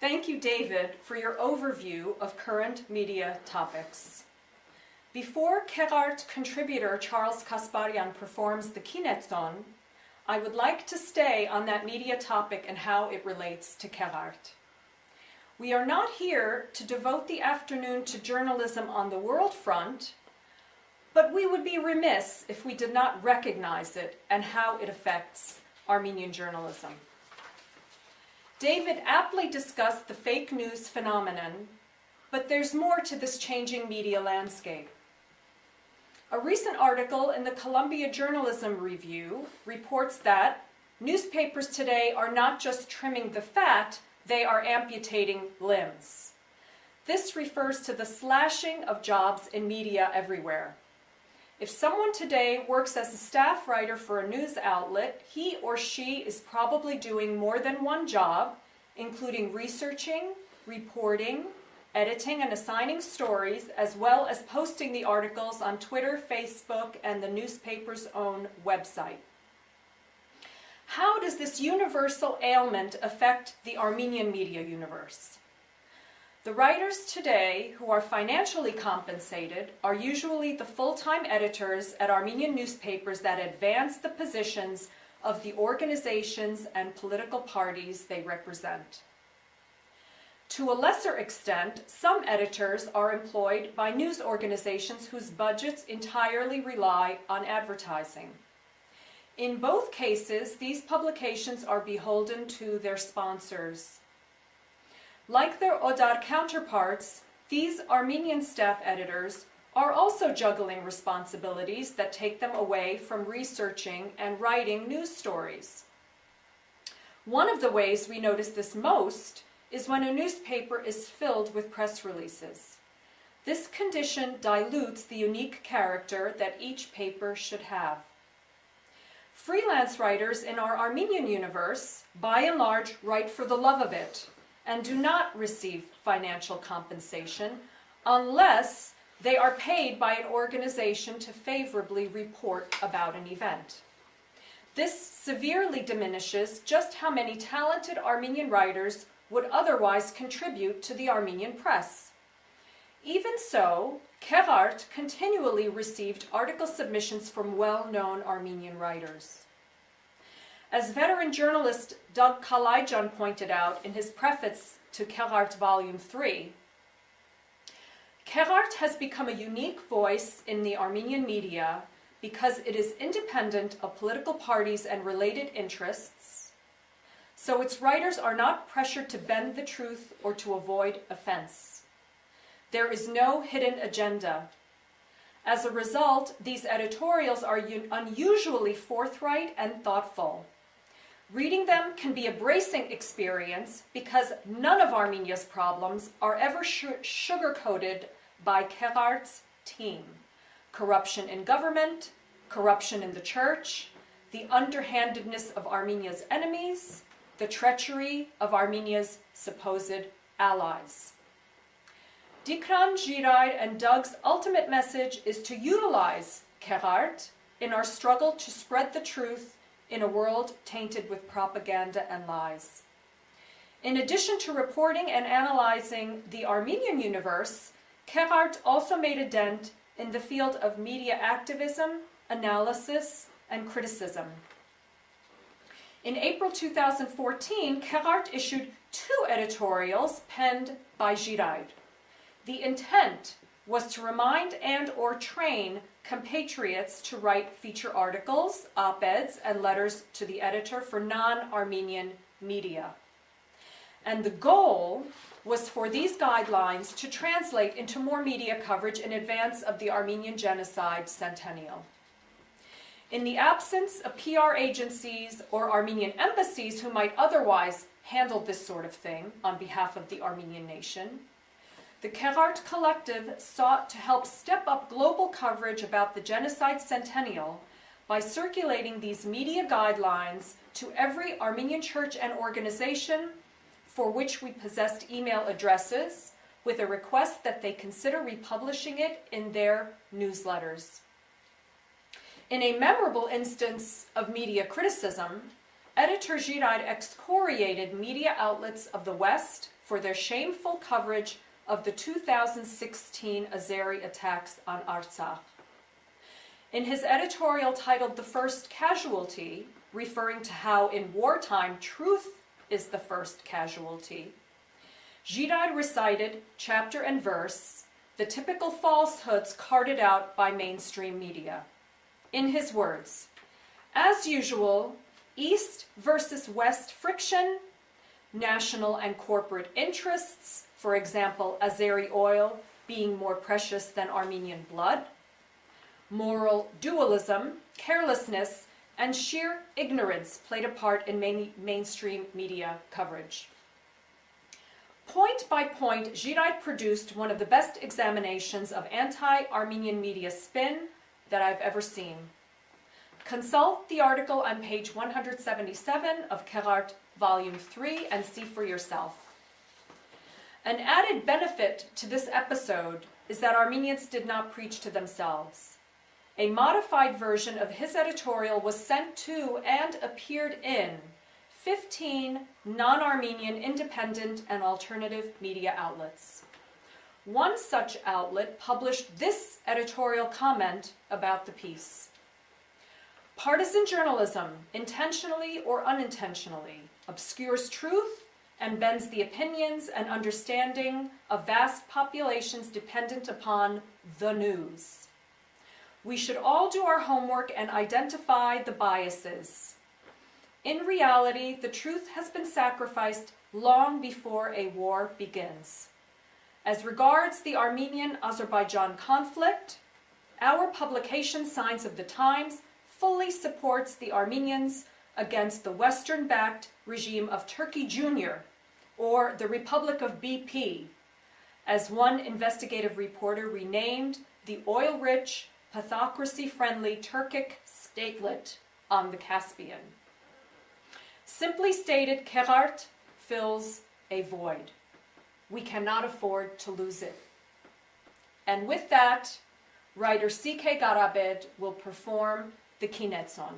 Thank you, David, for your overview of current media topics. Before Kerart contributor Charles Kasbarian performs the Kineton, I would like to stay on that media topic and how it relates to Kerart. We are not here to devote the afternoon to journalism on the world front, but we would be remiss if we did not recognize it and how it affects Armenian journalism. David aptly discussed the fake news phenomenon, but there's more to this changing media landscape. A recent article in the Columbia Journalism Review reports that newspapers today are not just trimming the fat, they are amputating limbs. This refers to the slashing of jobs in media everywhere. If someone today works as a staff writer for a news outlet, he or she is probably doing more than one job, including researching, reporting, editing and assigning stories, as well as posting the articles on Twitter, Facebook, and the newspaper's own website. How does this universal ailment affect the Armenian media universe? The writers today who are financially compensated are usually the full-time editors at Armenian newspapers that advance the positions of the organizations and political parties they represent. To a lesser extent, some editors are employed by news organizations whose budgets entirely rely on advertising. In both cases, these publications are beholden to their sponsors. Like their Odar counterparts, these Armenian staff editors are also juggling responsibilities that take them away from researching and writing news stories. One of the ways we notice this most is when a newspaper is filled with press releases. This condition dilutes the unique character that each paper should have. Freelance writers in our Armenian universe, by and large, write for the love of it and do not receive financial compensation unless they are paid by an organization to favorably report about an event. This severely diminishes just how many talented Armenian writers would otherwise contribute to the Armenian press. Even so, Kerart continually received article submissions from well-known Armenian writers. As veteran journalist Doug Kalaijan pointed out in his preface to Kerart Volume 3, Kerart has become a unique voice in the Armenian media because it is independent of political parties and related interests, so its writers are not pressured to bend the truth or to avoid offense. There is no hidden agenda. As a result, these editorials are unusually forthright and thoughtful. Reading them can be a bracing experience because none of Armenia's problems are ever sugar-coated by Kerart's team. Corruption in government, corruption in the church, the underhandedness of Armenia's enemies, the treachery of Armenia's supposed allies. Dikran, Girard, and Doug's ultimate message is to utilize Kerart in our struggle to spread the truth in a world tainted with propaganda and lies. In addition to reporting and analyzing the Armenian universe, Kerart also made a dent in the field of media activism, analysis, and criticism. In April 2014, Kerart issued 2 editorials penned by Girard. The intent was to remind and/or train compatriots to write feature articles, op-eds, and letters to the editor for non-Armenian media. And the goal was for these guidelines to translate into more media coverage in advance of the Armenian Genocide Centennial. In the absence of PR agencies or Armenian embassies who might otherwise handle this sort of thing on behalf of the Armenian nation, the Kerart Collective sought to help step up global coverage about the Genocide Centennial by circulating these media guidelines to every Armenian church and organization for which we possessed email addresses, with a request that they consider republishing it in their newsletters. In a memorable instance of media criticism, editor Girard excoriated media outlets of the West for their shameful coverage of the 2016 Azeri attacks on Artsakh. In his editorial titled "The First Casualty," referring to how in wartime truth is the first casualty, Giraud recited, chapter and verse, the typical falsehoods carted out by mainstream media. In his words, as usual, East versus West friction, national and corporate interests, for example, Azeri oil being more precious than Armenian blood, moral dualism, carelessness, and sheer ignorance played a part in mainstream media coverage. Point by point, Giraud produced one of the best examinations of anti-Armenian media spin that I've ever seen. Consult the article on page 177 of Kerart, Volume 3, and see for yourself. An added benefit to this episode is that Armenians did not preach to themselves. A modified version of his editorial was sent to and appeared in 15 non-Armenian independent and alternative media outlets. One such outlet published this editorial comment about the piece. Partisan journalism, intentionally or unintentionally, obscures truth and bends the opinions and understanding of vast populations dependent upon the news. We should all do our homework and identify the biases. In reality, the truth has been sacrificed long before a war begins. As regards the Armenian-Azerbaijan conflict, our publication Signs of the Times fully supports the Armenians against the Western-backed regime of Turkey Jr., or the Republic of BP, as one investigative reporter renamed the oil-rich, pathocracy-friendly Turkic statelet on the Caspian. Simply stated, Kerart fills a void. We cannot afford to lose it. And with that, writer C.K. Garabed will perform the Kinetson.